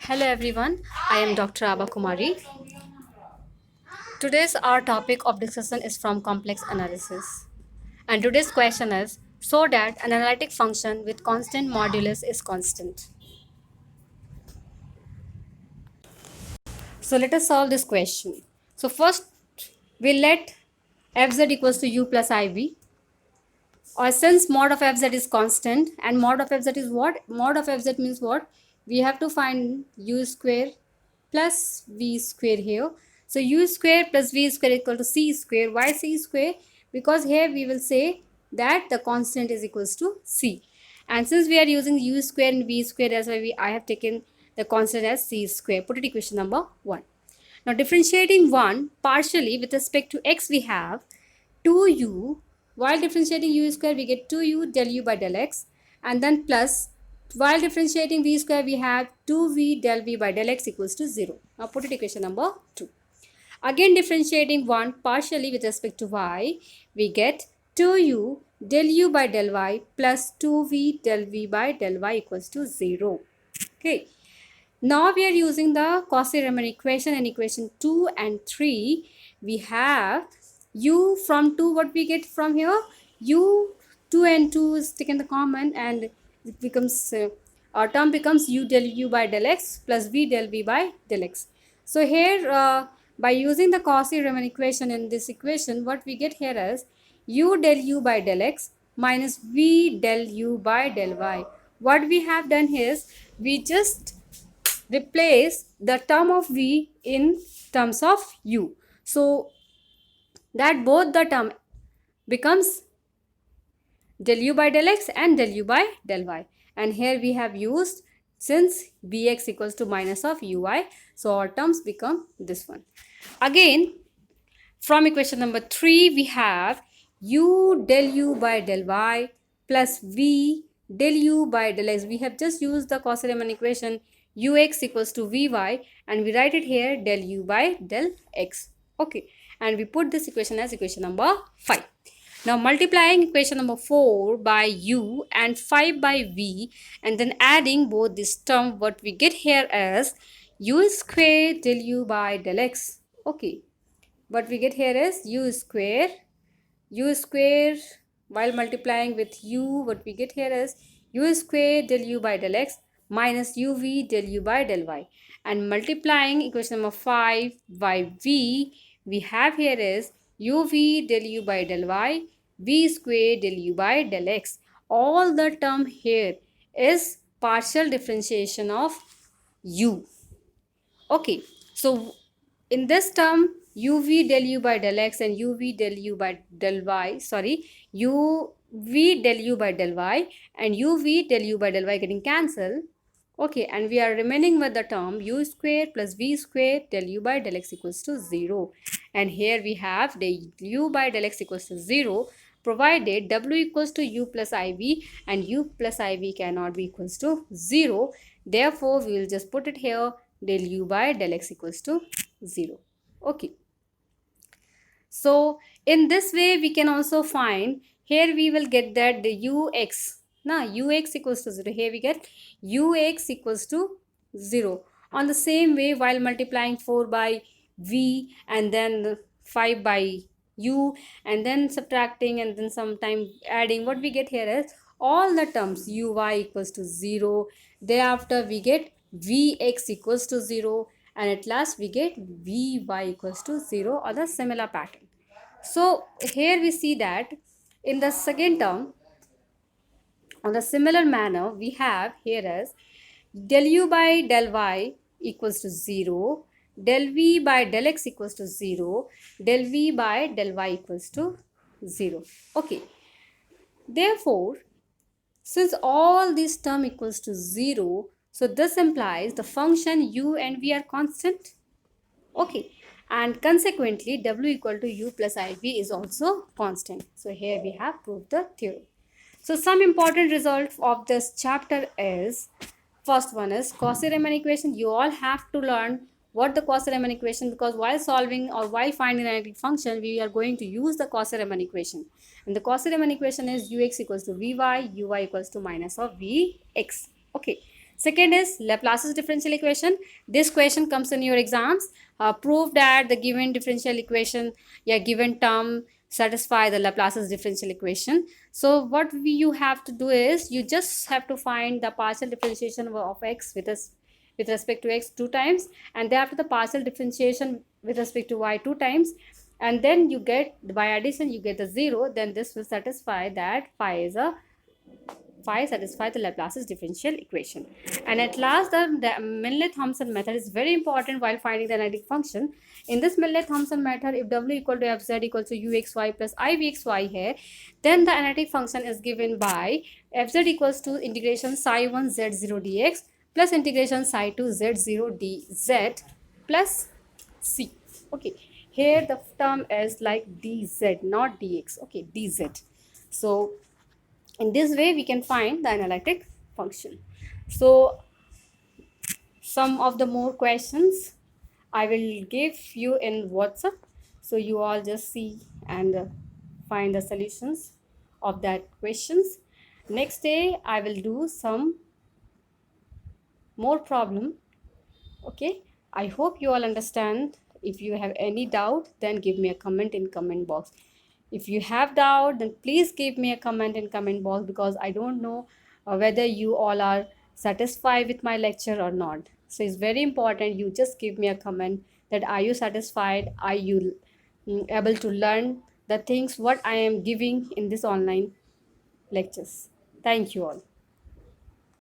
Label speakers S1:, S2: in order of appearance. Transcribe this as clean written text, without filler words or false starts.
S1: Hello everyone, I am Dr. Abha Kumari. Today's our topic of discussion is from complex analysis. And today's question is so that an analytic function with constant modulus is constant. So let us solve this question. So first we let fz equals to u plus iv, or since mod of fz is constant and mod of fz is what? Mod of fz means what? We have to find u square plus v square here. So u square plus v square equal to c square. Why c square? Because here we will say that the constant is equals to c. And since we are using u square and v square, that's why I have taken the constant as c square. Put it equation number 1. Now differentiating 1 partially with respect to x, we have 2u. While differentiating u square, we get 2u del u by del x, and then plus while differentiating v square, we have 2v del v by del x equals to 0. Now put it equation number 2. Again differentiating 1 partially with respect to y, we get 2u del u by del y plus 2v del v by del y equals to 0. Okay. Now we are using the Cauchy-Riemann equation, and equation 2 and 3. We have u from 2, what we get from here? U 2 and 2 is taken the common, and it becomes our term becomes u del u by del x plus v del v by del x. So here by using the Cauchy-Riemann equation in this equation, what we get here is u del u by del x minus v del u by del y. What we have done is we just replace the term of v in terms of u, so that both the term becomes del u by del x and del u by del y. And here we have used, since vx equals to minus of ui, so our terms become this one. Again from equation number 3, we have u del u by del y plus v del u by del x. We have just used the Cauchy-Riemann equation ux equals to vy, and we write it here del u by del x. Okay, and we put this equation as equation number 5. Now multiplying equation number 4 by u and 5 by v, and then adding both this term, what we get here is u square del u by del x. Okay, what we get here is u square while multiplying with u, what we get here is u square del u by del x minus uv del u by del y, and multiplying equation number 5 by v, we have here is uv del u by del y v square del u by del x. All the term here is partial differentiation of u. Okay, so in this term uv del u by del x and uv del u by del y, uv del u by del y and uv del u by del y getting cancelled. Okay, and we are remaining with the term u square plus v square del u by del x equals to 0. And here we have del u by del x equals to 0 provided w equals to u plus iv, and u plus iv cannot be equals to 0. Therefore, we will just put it here del u by del x equals to 0. Okay. So in this way we can also find, here we will get that the ux, ux equals to 0. Here we get ux equals to 0. On the same way, while multiplying 4 by v and then 5 by u and then subtracting and then sometime adding, what we get here is all the terms uy equals to 0. Thereafter we get vx equals to 0, and at last we get vy equals to 0, or the similar pattern. So here we see that in the second term, on a similar manner, we have here as del u by del y equals to 0, del v by del x equals to 0, del v by del y equals to 0. Okay. Therefore, since all these term equals to 0, so this implies the function u and v are constant. Okay, and consequently w equal to u plus iv is also constant. So here we have proved the theorem. So some important results of this chapter is, first one is Cauchy-Riemann equation. You all have to learn what the Cauchy-Riemann equation, because while solving or while finding an analytic function, we are going to use the Cauchy-Riemann equation. And the Cauchy-Riemann equation is ux equals to vy, uy equals to minus of vx. Okay. Second is Laplace's differential equation. This question comes in your exams. Prove that the given differential equation, yeah, given term satisfy the Laplace's differential equation. So what you have to do is you just have to find the partial differentiation of x with respect to x 2 times, and thereafter the partial differentiation with respect to y 2 times, and then you get by addition you get the 0. Then this will satisfy that phi satisfy the Laplace's differential equation. And at last, the Milne-Thomson method is very important while finding the analytic function. In this Milne-Thomson method, if w equal to fz equal to uxy plus ivxy here, then the analytic function is given by fz equals to integration psi 1 z0 dx plus integration psi 2 z0 dz plus c. Okay, here the term is like dz, not dx. Okay, dz. So in this way we can find the analytic function. So some of the more questions I will give you in WhatsApp, so you all just see and find the solutions of that questions. Next day I will do some more problem. Okay, I hope you all understand. If you have any doubt, then give me a comment in comment box. If you have doubt, then please give me a comment in comment box, because I don't know whether you all are satisfied with my lecture or not. So it's very important you just give me a comment that are you satisfied, are you able to learn the things what I am giving in this online lectures. Thank you all.